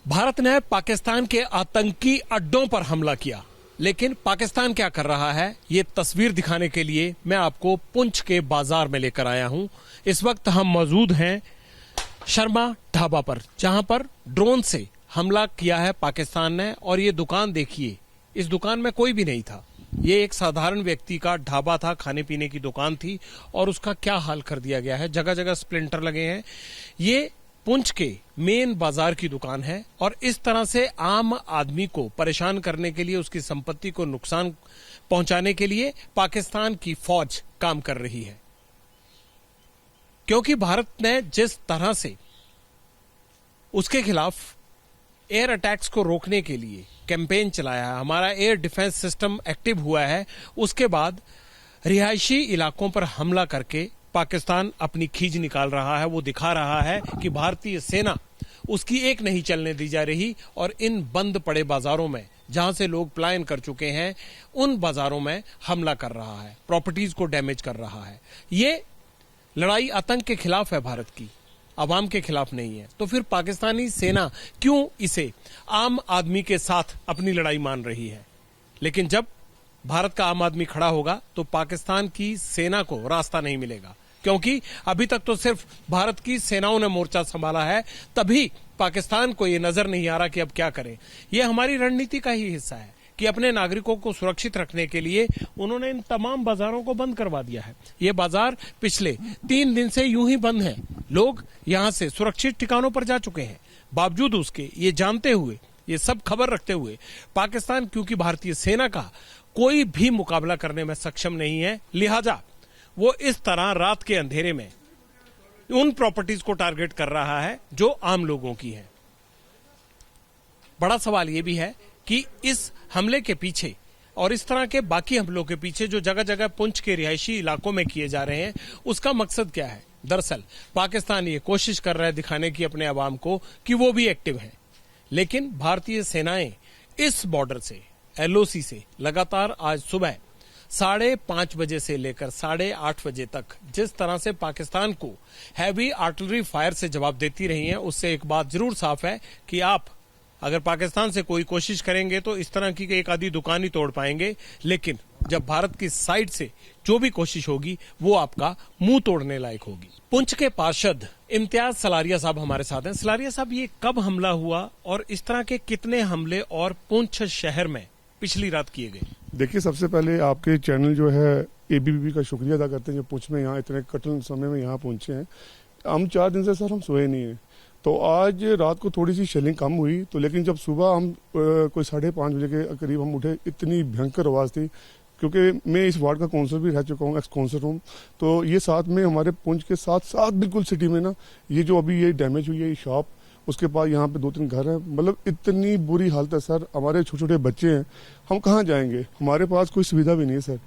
भारत ने पाकिस्तान के आतंकी अड्डों पर हमला किया, लेकिन पाकिस्तान क्या कर रहा है ये तस्वीर दिखाने के लिए मैं आपको पुंछ के बाजार में लेकर आया हूं। इस वक्त हम मौजूद हैं शर्मा ढाबा पर, जहां पर ड्रोन से हमला किया है पाकिस्तान ने। और ये दुकान देखिए, इस दुकान में कोई भी नहीं था। ये एक साधारण व्यक्ति का ढाबा था, खाने पीने की दुकान थी, और उसका क्या हाल कर दिया गया है। जगह जगह स्प्लिंटर लगे हैं। ये पुंछ के मेन बाजार की दुकान है और इस तरह से आम आदमी को परेशान करने के लिए, उसकी संपत्ति को नुकसान पहुंचाने के लिए पाकिस्तान की फौज काम कर रही है। क्योंकि भारत ने जिस तरह से उसके खिलाफ एयर अटैक्स को रोकने के लिए कैंपेन चलाया है, हमारा एयर डिफेंस सिस्टम एक्टिव हुआ है, उसके बाद रिहायशी इलाकों पर हमला करके पाकिस्तान अपनी खींच निकाल रहा है। वो दिखा रहा है कि भारतीय सेना उसकी एक नहीं चलने दी जा रही, और इन बंद पड़े बाजारों में जहां से लोग पलायन कर चुके हैं, उन बाजारों में हमला कर रहा है, प्रॉपर्टीज को डैमेज कर रहा है। ये लड़ाई आतंक के खिलाफ है, भारत की आवाम के खिलाफ नहीं है। तो फिर पाकिस्तानी सेना क्यों इसे आम आदमी के साथ अपनी लड़ाई मान रही है? लेकिन जब भारत का आम आदमी खड़ा होगा तो पाकिस्तान की सेना को रास्ता नहीं मिलेगा, क्योंकि अभी तक तो सिर्फ भारत की सेनाओं ने मोर्चा संभाला है। तभी पाकिस्तान को यह नजर नहीं आ रहा कि अब क्या करें। यह हमारी रणनीति का ही हिस्सा है कि अपने नागरिकों को सुरक्षित रखने के लिए उन्होंने इन तमाम बाजारों को बंद करवा दिया है। ये बाजार पिछले 3 दिन से यूं ही बंद है। लोग यहां से सुरक्षित ठिकानों पर जा चुके हैं। बावजूद उसके, ये जानते हुए, ये सब खबर रखते हुए, पाकिस्तान क्योंकि भारतीय सेना का कोई भी मुकाबला करने में सक्षम नहीं है, लिहाजा वो इस तरह रात के अंधेरे में उन प्रॉपर्टीज को टारगेट कर रहा है जो आम लोगों की है। बड़ा सवाल यह भी है कि इस हमले के पीछे और इस तरह के बाकी हमलों के पीछे जो जगह जगह पुंछ के रिहायशी इलाकों में किए जा रहे हैं, उसका मकसद क्या है? दरअसल पाकिस्तान ये कोशिश कर रहा है दिखाने की अपने अवाम को कि वो भी एक्टिव है। लेकिन भारतीय सेनाएं इस बॉर्डर से, एलओसी से लगातार आज सुबह 5:30 बजे से लेकर 8:30 बजे तक जिस तरह से पाकिस्तान को हैवी आर्टिलरी फायर से जवाब देती रही हैं, उससे एक बात जरूर साफ है कि आप अगर पाकिस्तान से कोई कोशिश करेंगे तो इस तरह की एक आधी दुकान ही तोड़ पाएंगे। लेकिन जब भारत की साइड से जो भी कोशिश होगी वो आपका मुंह तोड़ने लायक होगी। पुंछ के पार्षद इम्तियाज सलारिया साहब हमारे साथ हैं। सलारिया साहब, ये कब हमला हुआ और इस तरह के कितने हमले और पुंछ शहर में पिछली रात किए गए? देखिए, सबसे पहले आपके चैनल जो है एबीपी का शुक्रिया अदा करते हैं जो पुंछ में यहाँ इतने कठिन समय में यहाँ पहुंचे हैं। हम 4 दिन से सर हम सोए नहीं है। तो आज रात को थोड़ी सी शेलिंग कम हुई, तो लेकिन जब सुबह हम कोई 5:30 बजे के करीब हम उठे, इतनी भयंकर आवाज़ थी। क्योंकि मैं इस वार्ड का काउंसलर भी रह चुका हूँ, एक्स काउंसलर हूँ, तो ये साथ में हमारे पुंछ के साथ बिल्कुल सिटी में ना, ये जो अभी ये डैमेज हुई है ये शॉप, उसके पास यहाँ पे 2-3 घर हैं। मतलब इतनी बुरी हालत है सर। हमारे छोटे छोटे बच्चे हैं, हम कहाँ जाएंगे? हमारे पास कोई सुविधा भी नहीं है सर,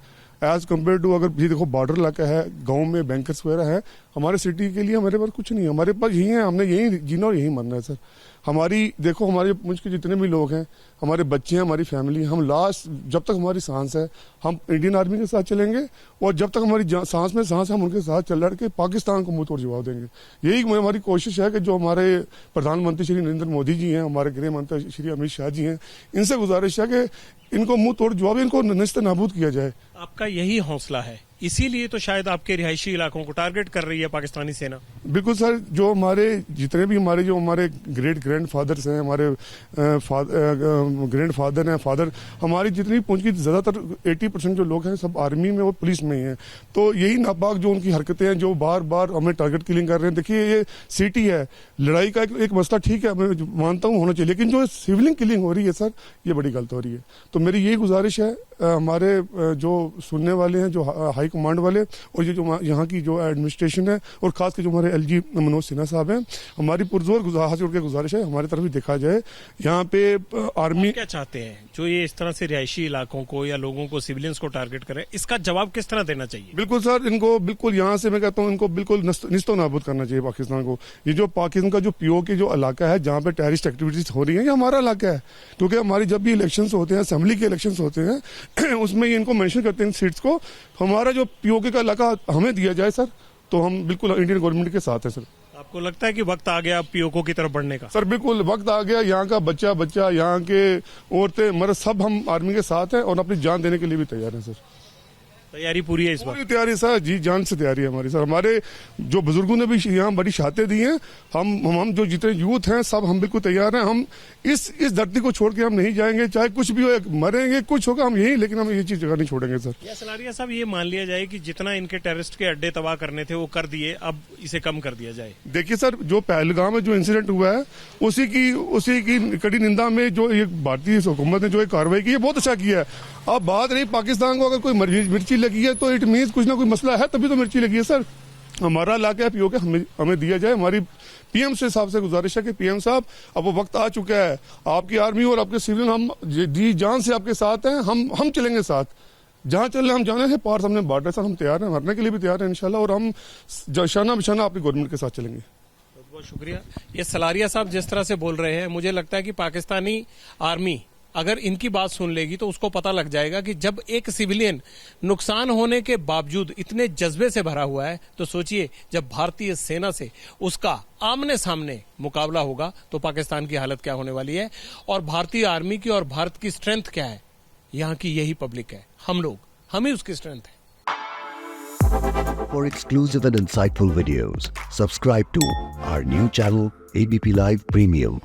एज कम्पेयर टू अगर ये देखो बॉर्डर इलाका है, गांव में बैंकर्स वगैरह है। हमारे सिटी के लिए हमारे पास कुछ नहीं है। हमारे पास यही है, हमने यही जीना और यही मरना है सर। हमारी देखो, हमारे पुंछ के जितने भी लोग हैं, हमारे बच्चे हैं, हमारी फैमिली, हम लास्ट जब तक हमारी सांस है हम इंडियन आर्मी के साथ चलेंगे, और जब तक हमारी सांस में सांस है हम उनके साथ चल लड़ के पाकिस्तान को मुंह तोड़ जवाब देंगे। यही हमारी कोशिश है कि जो हमारे प्रधानमंत्री श्री नरेंद्र मोदी जी हैं, हमारे गृह मंत्री श्री अमित शाह जी हैं, इनसे गुजारिश है कि इनको मुंह तोड़ जवाब, इनको नस्त नाबूद किया जाए। आपका यही हौसला है, इसीलिए तो शायद आपके रिहायशी इलाकों को टारगेट कर रही है पाकिस्तानी सेना। बिल्कुल सर, जो हमारे जितने भी हमारे ग्रेट ग्रैंड फादर्स हैं, हमारे ग्रैंड फादर हैं, फादर हमारी जितनी पुंछ की ज्यादातर 80% जो लोग हैं सब आर्मी में और पुलिस में ही हैं। तो यही नापाक जो उनकी हरकतें हैं, जो बार बार हमें टारगेट किलिंग कर रहे हैं। देखिए, ये सिटी है, लड़ाई का एक मसला ठीक है, मैं मानता हूँ होना चाहिए, लेकिन जो सिविलियन किलिंग हो रही है सर, ये बड़ी गलत हो रही है। तो मेरी यही गुजारिश है हमारे जो सुनने वाले हैं, जो हाई कमांड वाले, और ये जो यहाँ की जो एडमिनिस्ट्रेशन है, और खासकर जो हमारे एलजी मनोज सिन्हा साहब हैं, हमारी पुरजोर हाथ जोड़ के गुजारिश है हमारी तरफ भी देखा जाए। यहाँ पे आर्मी क्या चाहते हैं जो ये इस तरह से रिहायशी इलाकों को या लोगों को, सिविलियंस को टारगेट करे, इसका जवाब किस तरह देना चाहिए? बिल्कुल सर, इनको बिल्कुल यहाँ से मैं कहता हूँ इनको बिल्कुल निस्तो नाबूद करना चाहिए पाकिस्तान को। ये जो पाकिस्तान का जो पीओके जो इलाका है जहाँ पे टेररिस्ट एक्टिविटीज हो रही है, ये हमारा इलाका है। क्योंकि हमारी जब भी इलेक्शन होते हैं, असेंबली के इलेक्शन होते हैं, उसमें ये इनको मेंशन करते हैं सीट्स को, हमारा जो पीओके का इलाका हमें दिया जाए सर, तो हम बिल्कुल इंडियन गवर्नमेंट के साथ है सर। आपको लगता है कि वक्त आ गया अब पीओके की तरफ बढ़ने का? सर बिल्कुल वक्त आ गया, यहाँ का बच्चा यहाँ के औरतें मर्द सब हम आर्मी के साथ हैं और अपनी जान देने के लिए भी तैयार हैं सर। तैयारी पूरी है इस बार? पूरी तैयारी सर, जी जान से तैयारी है हमारी सर। हमारे जो बुजुर्गों ने भी यहाँ बड़ी शहादतें दी हैं, हम जो जितने यूथ हैं सब हम बिल्कुल तैयार हैं। हम इस धरती को छोड़ के हम नहीं जाएंगे, चाहे कुछ भी हो, मरेंगे कुछ होगा हम यही, लेकिन हम ये चीज जगह नहीं छोड़ेंगे सर। या सलारिया साहब ये मान लिया जाए कि जितना इनके टेररिस्ट के अड्डे तबाह करने थे वो कर दिए, अब इसे कम कर दिया जाए? देखिए सर, जो पहलगाम में जो इंसिडेंट हुआ है उसी की कड़ी निंदा में जो ये भारतीय हुकूमत ने जो एक कार्रवाई की है बहुत अच्छा किया है। अब बात रही पाकिस्तान को, अगर कोई मिर्ची लगी है तो इट मीन्स कुछ ना कोई मसला है, तभी तो मिर्ची लगी है सर। हमारा इलाका है पीओके, हमें दिया जाए। हमारी पीएम से साहब से गुजारिश है कि पीएम साहब अब वो वक्त आ चुका है, आपकी आर्मी और आपके सिविलियन हम जी जान से आपके साथ हैं, हम चलेंगे साथ, जहां चल रहे हम जाने हैं, पार सामने बॉर्डर सर, हम तैयार हैं, मरने के लिए भी तैयार हैं इंशाल्लाह, और हम शाना बिशाना आपकी गवर्नमेंट के साथ चलेंगे। बहुत बहुत शुक्रिया। ये सलारिया साहब जिस तरह से बोल रहे हैं, मुझे लगता है कि पाकिस्तानी आर्मी अगर इनकी बात सुन लेगी तो उसको पता लग जाएगा कि जब एक सिविलियन नुकसान होने के बावजूद इतने जज्बे से भरा हुआ है, तो सोचिए जब भारतीय सेना से उसका आमने सामने मुकाबला होगा तो पाकिस्तान की हालत क्या होने वाली है। और भारतीय आर्मी की और भारत की स्ट्रेंथ क्या है, यहाँ की यही पब्लिक है, हम ही उसकी स्ट्रेंथ है। For exclusive and insightful videos, subscribe to our new channel ABP Live Premium.